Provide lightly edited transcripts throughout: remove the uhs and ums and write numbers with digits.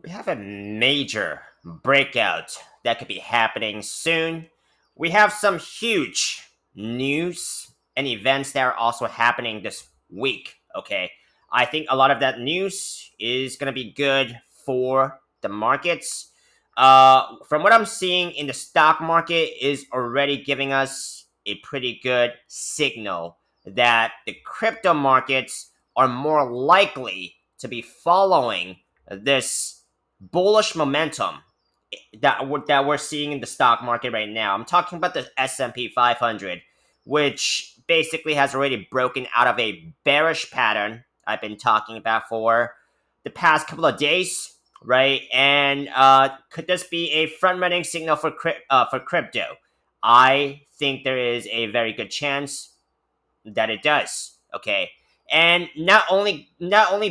We have a major breakout that could be happening soon. We have some huge news and events that are also happening this week. Okay. I think a lot of that news is going to be good for the markets. From what I'm seeing in the stock market is already giving us a pretty good signal that the crypto markets are more likely to be following this bullish momentum that we're seeing in the stock market right now. I'm talking about the S&P 500, which basically has already broken out of a bearish pattern I've been talking about for the past couple of days, right? And could this be a front-running signal for crypto? I think there is a very good chance that it does. Okay. And not only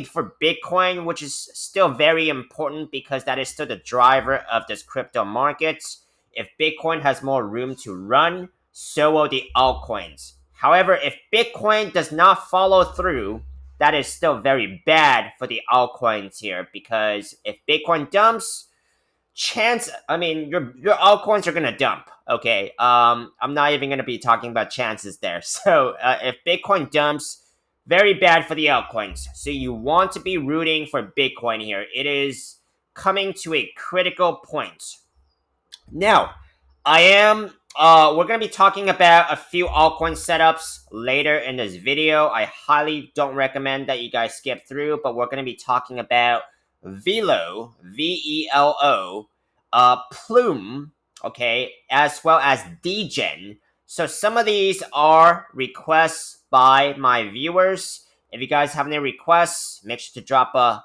for Bitcoin, which is still very important because that is still the driver of this crypto markets. If Bitcoin has more room to run, so will the altcoins. However, if Bitcoin does not follow through, that is still very bad for the altcoins here because if Bitcoin dumps, your altcoins are gonna dump. Okay, I'm not even gonna be talking about chances there. So if Bitcoin dumps, very bad for the altcoins. So you want to be rooting for Bitcoin here. It is coming to a critical point. Now, I am we're going to be talking about a few altcoin setups later in this video. I highly don't recommend that you guys skip through, but we're going to be talking about Velo, Velo, Plume, okay, as well as Degen. So some of these are requests by my viewers. If you guys have any requests, make sure to drop a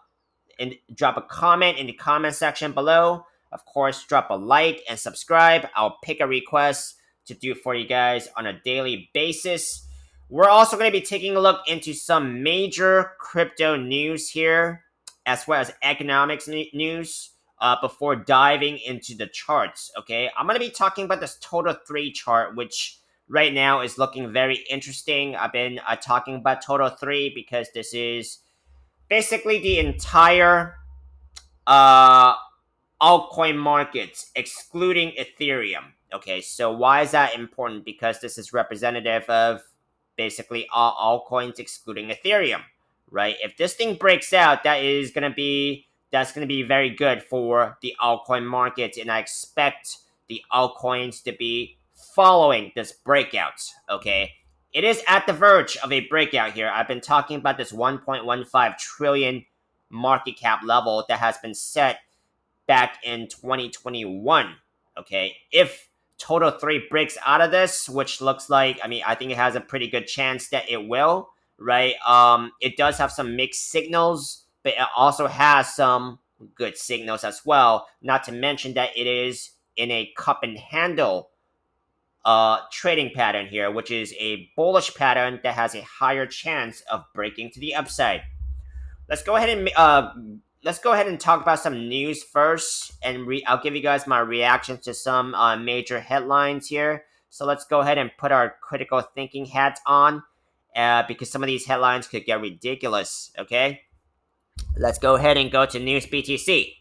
comment in the comment section below. Of course, drop a like and subscribe. I'll pick a request to do for you guys on a daily basis. We're also going to be taking a look into some major crypto news here, as well as economics news, before diving into the charts, okay? I'm going to be talking about this Total 3 chart, which right now is looking very interesting. I've been talking about Total 3 because this is basically the entire uh, altcoin markets, excluding Ethereum. Okay, so why is that important? Because this is representative of basically all altcoins excluding Ethereum, right? If this thing breaks out, that's gonna be very good for the altcoin markets, and I expect the altcoins to be following this breakout. Okay, it is at the verge of a breakout here. I've been talking about this 1.15 trillion market cap level that has been set back in 2021. Okay, if Total 3 breaks out of this, which looks like, I think it has a pretty good chance that it will, right? It does have some mixed signals, but it also has some good signals as well. Not to mention that it is in a cup and handle trading pattern here, which is a bullish pattern that has a higher chance of breaking to the upside. Let's go ahead and talk about some news first, and I'll give you guys my reaction to some major headlines here. So let's go ahead and put our critical thinking hats on, because some of these headlines could get ridiculous. Okay, let's go ahead and go to News BTC.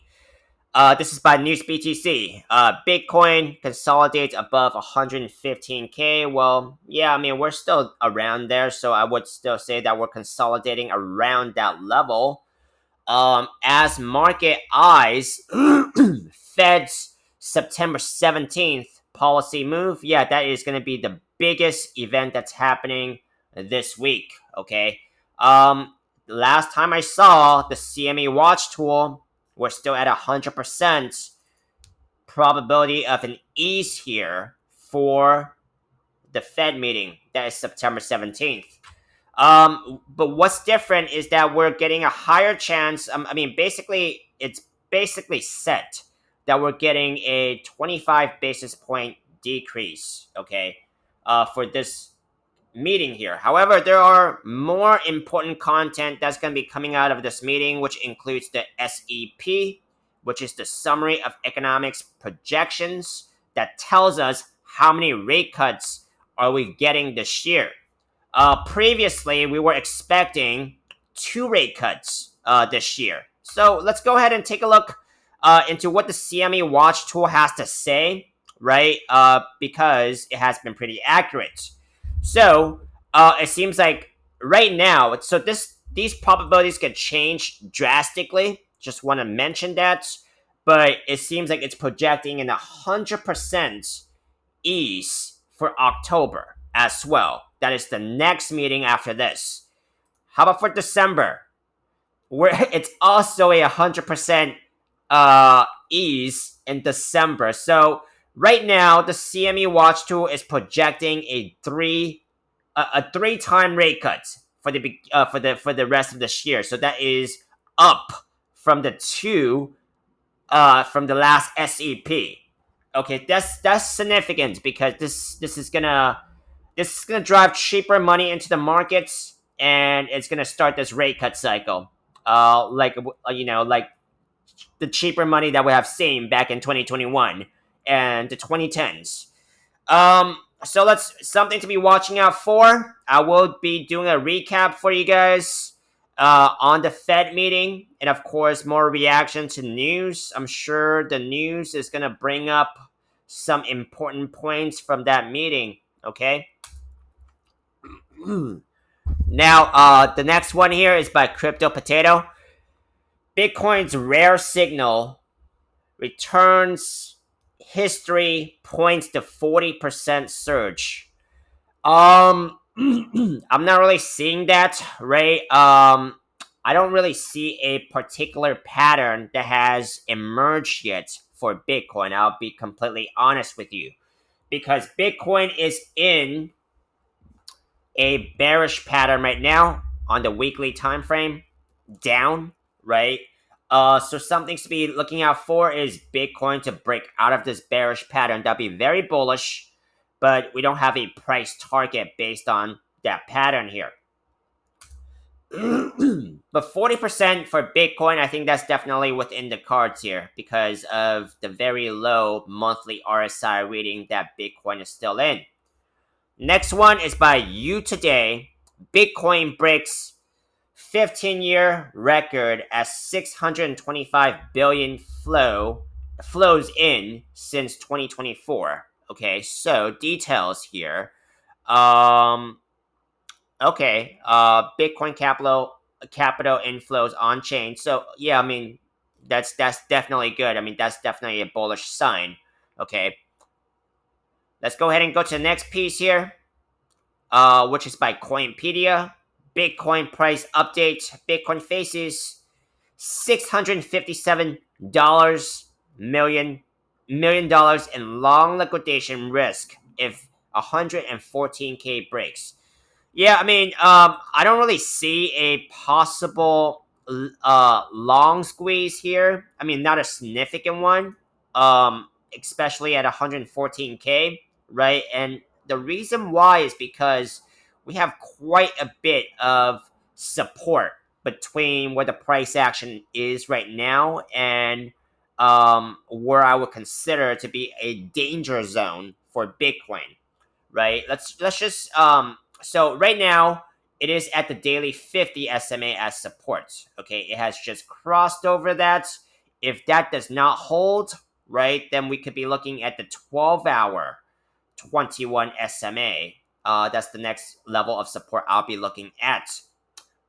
This is by News BTC. Bitcoin consolidates above 115K. Well, yeah, we're still around there, so I would still say that we're consolidating around that level. As market eyes, Fed's September 17th policy move, yeah, that is going to be the biggest event that's happening this week, okay? Last time I saw the CME watch tool, we're still at 100% probability of an ease here for the Fed meeting. That is September 17th. But what's different is that we're getting a higher chance. It's basically set that we're getting a 25 basis point decrease, okay, for this meeting here. However, there are more important content that's going to be coming out of this meeting, which includes the SEP, which is the Summary of Economics Projections, that tells us how many rate cuts are we getting this year. Previously, we were expecting 2 rate cuts this year. So let's go ahead and take a look into what the CME Watch tool has to say, right? Because it has been pretty accurate. So it seems like right now, so these probabilities could change drastically. Just want to mention that, but it seems like it's projecting an 100% ease for October as well. That is the next meeting after this. How about for December? Where it's also a 100% ease in December. So right now, the CME Watch tool is projecting a three-time rate cut for the rest of this year. So that is up from the two from the last SEP. Okay, that's significant because this is gonna drive cheaper money into the markets, and it's gonna start this rate cut cycle. Like the cheaper money that we have seen back in 2021 and the 2010s. So that's something to be watching out for. I will be doing a recap for you guys on the Fed meeting, and of course, more reaction to news. I'm sure the news is gonna bring up some important points from that meeting. Okay. Now, the next one here is by Crypto Potato. Bitcoin's rare signal returns history points to 40% surge. I'm not really seeing that, right? I don't really see a particular pattern that has emerged yet for Bitcoin. I'll be completely honest with you, because Bitcoin is in a bearish pattern right now on the weekly time frame, down, right? So something to be looking out for is Bitcoin to break out of this bearish pattern. That'd be very bullish, but we don't have a price target based on that pattern here. But 40% for Bitcoin, I think that's definitely within the cards here because of the very low monthly RSI reading that Bitcoin is still in. Next one is by You Today. Bitcoin breaks 15-year record as 625 billion flows in since 2024. Okay, so details here. Bitcoin capital inflows on chain. So yeah, I mean that's definitely good. I mean that's definitely a bullish sign. Okay, let's go ahead and go to the next piece here, which is by Coinpedia. Bitcoin price update. Bitcoin faces $657 million in long liquidation risk if 114K breaks. Yeah, I mean, I don't really see a possible long squeeze here. I mean, not a significant one, especially at 114K, right? And the reason why is because we have quite a bit of support between where the price action is right now and where I would consider to be a danger zone for Bitcoin, right? Let's just so right now it is at the daily 50 SMA as support. Okay, it has just crossed over that. If that does not hold, right, then we could be looking at the 12-hour 21 SMA. That's the next level of support I'll be looking at,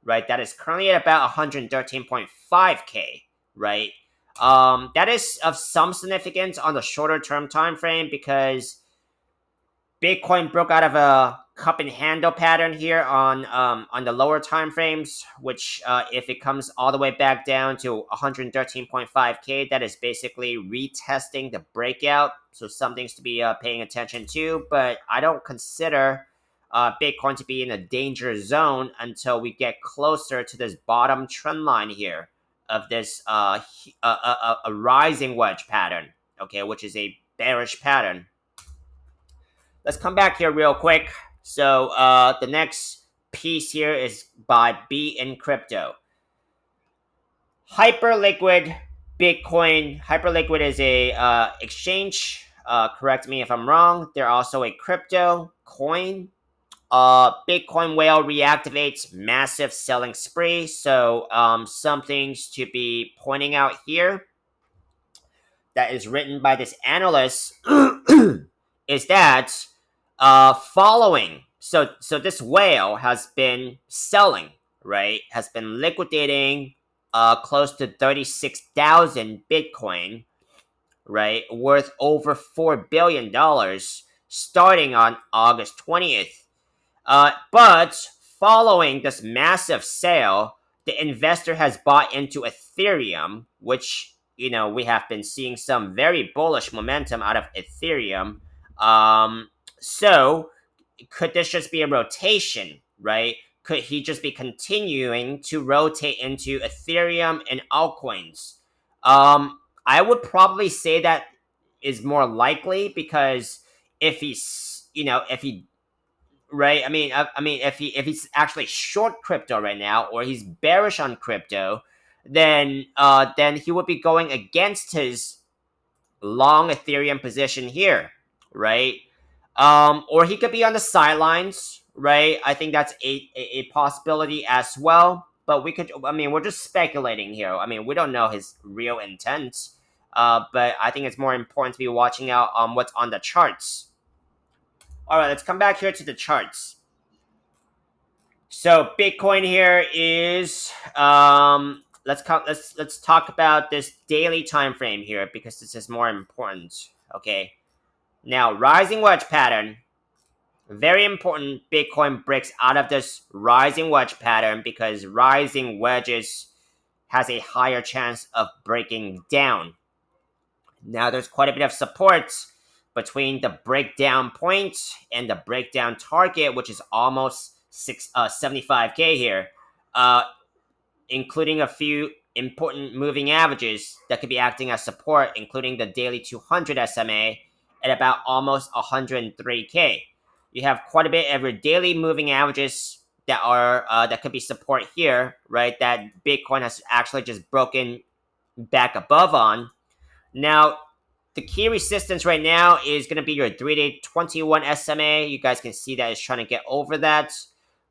right? That is currently at about 113.5K, right? That is of some significance on the shorter term time frame because Bitcoin broke out of a cup and handle pattern here on the lower time frames, which if it comes all the way back down to 113.5K, that is basically retesting the breakout. So some things to be paying attention to, but I don't consider Bitcoin to be in a danger zone until we get closer to this bottom trend line here of this a rising wedge pattern, okay, which is a bearish pattern. Let's come back here real quick. So the next piece here is by B in Crypto. Hyperliquid Bitcoin. Hyperliquid is a exchange. Correct me if I'm wrong. They're also a crypto coin. Bitcoin whale reactivates massive selling spree. So some things to be pointing out here. that is written by this analyst is that following so this whale has been selling, right, has been liquidating close to 36,000 Bitcoin, right, worth over $4 billion starting on August 20th. But following this massive sale, the investor has bought into Ethereum, which, we have been seeing some very bullish momentum out of Ethereum. So could this just be a rotation, right? Could he just be continuing to rotate into Ethereum and altcoins? I would probably say that is more likely, because if he's, if he right, I mean, if he's actually short crypto right now, or he's bearish on crypto, then he would be going against his long Ethereum position here, right? Or he could be on the sidelines, right? I think that's a possibility as well. But we're just speculating here. I mean, we don't know his real intent. But I think it's more important to be watching out on what's on the charts. All right, let's come back here to the charts. So Bitcoin here is let's talk about this daily time frame here, because this is more important. Okay. Now, rising wedge pattern, very important. Bitcoin breaks out of this rising wedge pattern, because rising wedges has a higher chance of breaking down. Now, there's quite a bit of support between the breakdown point and the breakdown target, which is almost 75K here, uh, including a few important moving averages that could be acting as support, including the daily 200 SMA at about almost 103K. You have quite a bit of your daily moving averages that could be support here, right? That Bitcoin has actually just broken back above on. Now, the key resistance right now is going to be your 3-day 21 SMA. You guys can see that it's trying to get over that,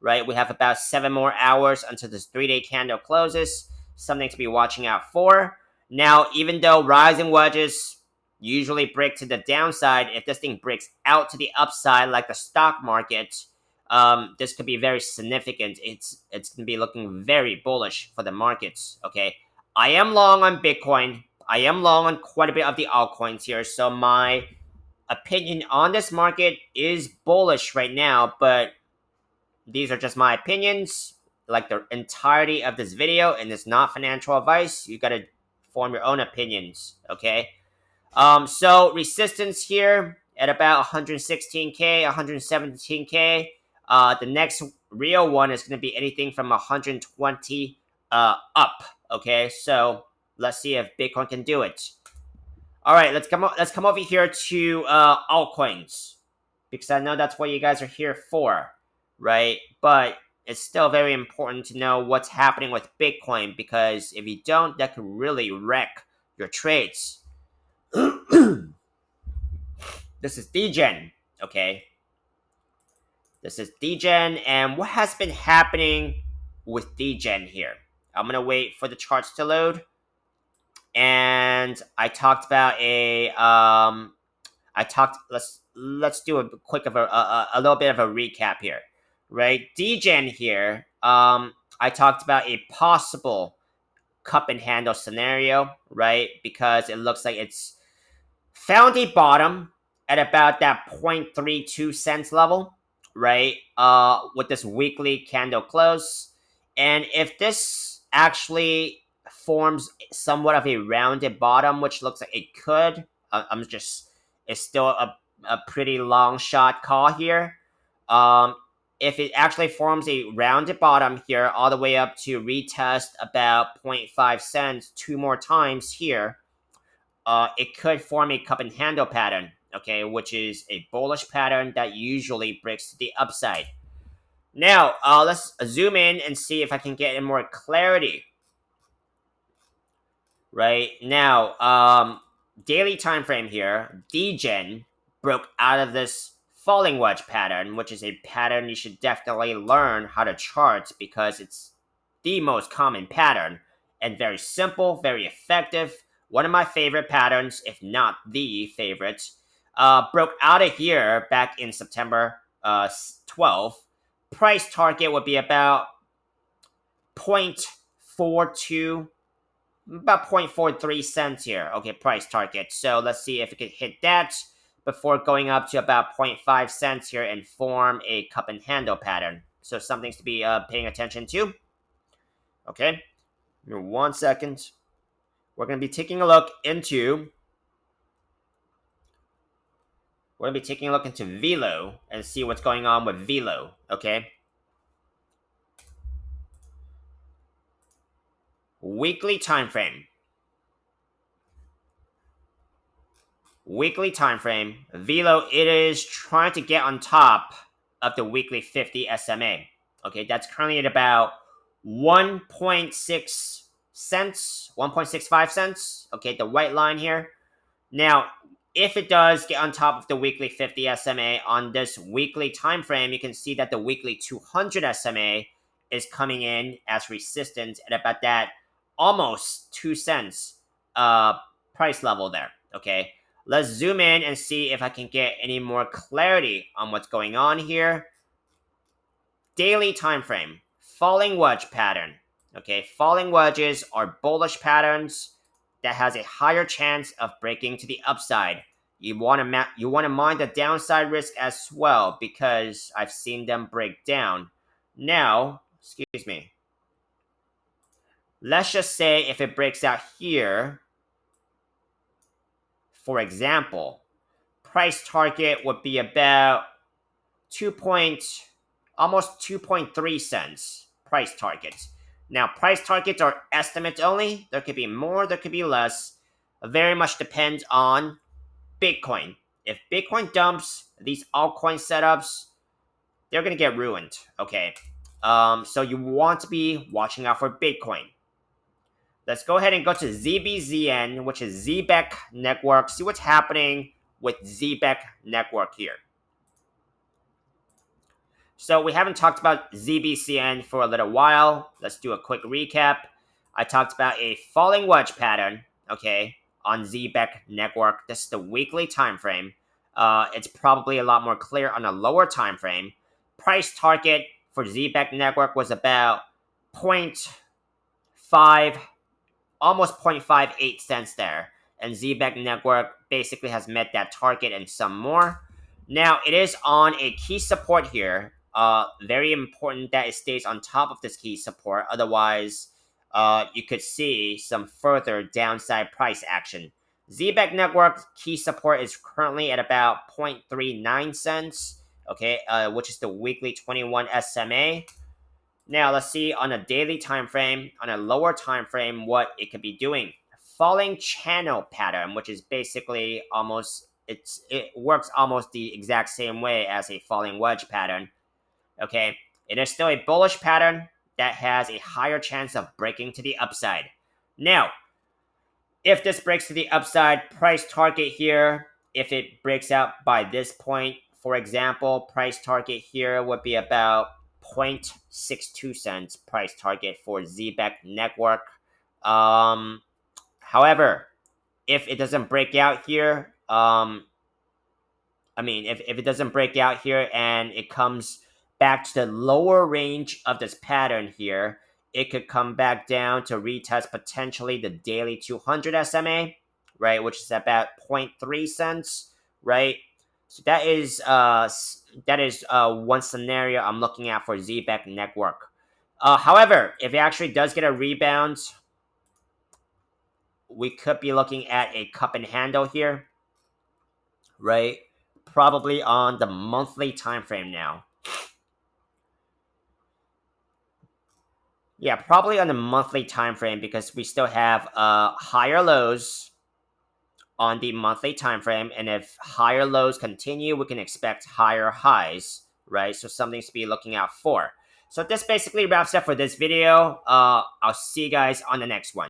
right? We have about 7 more hours until this 3-day candle closes. Something to be watching out for. Now, even though rising wedges usually break to the downside, if this thing breaks out to the upside like the stock market, this could be very significant. It's going to be looking very bullish for the markets, okay? I am long on Bitcoin. I am long on quite a bit of the altcoins here, so my opinion on this market is bullish right now, but these are just my opinions, like the entirety of this video, and it's not financial advice. You gotta form your own opinions, okay? So resistance here at about 116K, 117K. The next real one is going to be anything from 120 up, okay? So let's see if Bitcoin can do it. All right, let's come over here to altcoins, because I know that's what you guys are here for, right? But it's still very important to know what's happening with Bitcoin, because if you don't, that could really wreck your trades. This is Degen, okay? This is Degen, and what has been happening with Degen here? I'm gonna wait for the charts to load. And I talked about let's do a quick of a little bit of a recap here, right? Degen here, I talked about a possible cup and handle scenario, right? Because it looks like it's found a bottom at about that 0.32 cents level, right? With this weekly candle close. And if this actually forms somewhat of a rounded bottom, which looks like it could, it's still a pretty long shot call here. If it actually forms a rounded bottom here, all the way up to retest about 0.5 cents 2 more times here, it could form a cup and handle pattern, okay, which is a bullish pattern that usually breaks to the upside. Now, let's zoom in and see if I can get in more clarity. Right now, daily time frame here, Degen broke out of this falling wedge pattern, which is a pattern you should definitely learn how to chart, because it's the most common pattern and very simple, very effective, one of my favorite patterns, if not the favorite, broke out of here back in September 12th. Price target would be about 0.42, about 0.43 cents here. Okay, price target. So let's see if it could hit that before going up to about 0.5 cents here and form a cup and handle pattern. So something to be paying attention to. Okay, give me 1 second. We're going to be taking a look into Velo and see what's going on with Velo. Okay, weekly time frame. Velo, it is trying to get on top of the weekly 50 SMA. Okay, that's currently at about 1.6 cents, 1.65 cents. Okay, the white line here. Now, if it does get on top of the weekly 50 SMA on this weekly time frame, you can see that the weekly 200 SMA is coming in as resistance at about that almost 2 cents price level there. Okay, let's zoom in and see if I can get any more clarity on what's going on here. Daily time frame, falling wedge pattern. Okay, falling wedges are bullish patterns that has a higher chance of breaking to the upside. You want to mind the downside risk as well because I've seen them break down. Now, excuse me. Let's just say if it breaks out here, for example, price target would be about almost 2.3 cents price targets. Now, price targets are estimates only. There could be more, there could be less. It very much depends on Bitcoin. If Bitcoin dumps these altcoin setups, they're going to get ruined. Okay. So you want to be watching out for Bitcoin. Let's go ahead and go to ZBCN, which is Zebec network. See what's happening with Zebec network here. So we haven't talked about ZBCN for a little while. Let's do a quick recap. I talked about a falling wedge pattern, okay, on Zebec network. This is the weekly time frame. It's probably a lot more clear on a lower time frame. Price target for Zebec network was about 0.5, almost 0.58 cents there. And Zebec network basically has met that target and some more. Now, it is on a key support here. Very important that it stays on top of this key support. Otherwise, you could see some further downside price action. Zebec network key support is currently at about 0.39 cents, okay, which is the weekly 21 SMA. Now, let's see on a daily time frame, on a lower time frame, what it could be doing. Falling channel pattern, which is basically it works almost the exact same way as a falling wedge pattern. Okay, it is still a bullish pattern that has a higher chance of breaking to the upside. Now, if this breaks to the upside, price target here, if it breaks out by this point, for example, price target here would be about 0.62 cents price target for Zebec network. However, if it doesn't break out here, if it doesn't break out here and it comes back to the lower range of this pattern here, it could come back down to retest potentially the daily 200 SMA, right, which is about 0.3 cents, right? So that is one scenario I'm looking at for Zebec network. However, if it actually does get a rebound, we could be looking at a cup and handle here, right? Probably on the monthly time frame now. Yeah, probably on the monthly time frame because we still have higher lows on the monthly time frame, and if higher lows continue, we can expect higher highs, right? So something to be looking out for. So this basically wraps up for this video. I'll see you guys on the next one.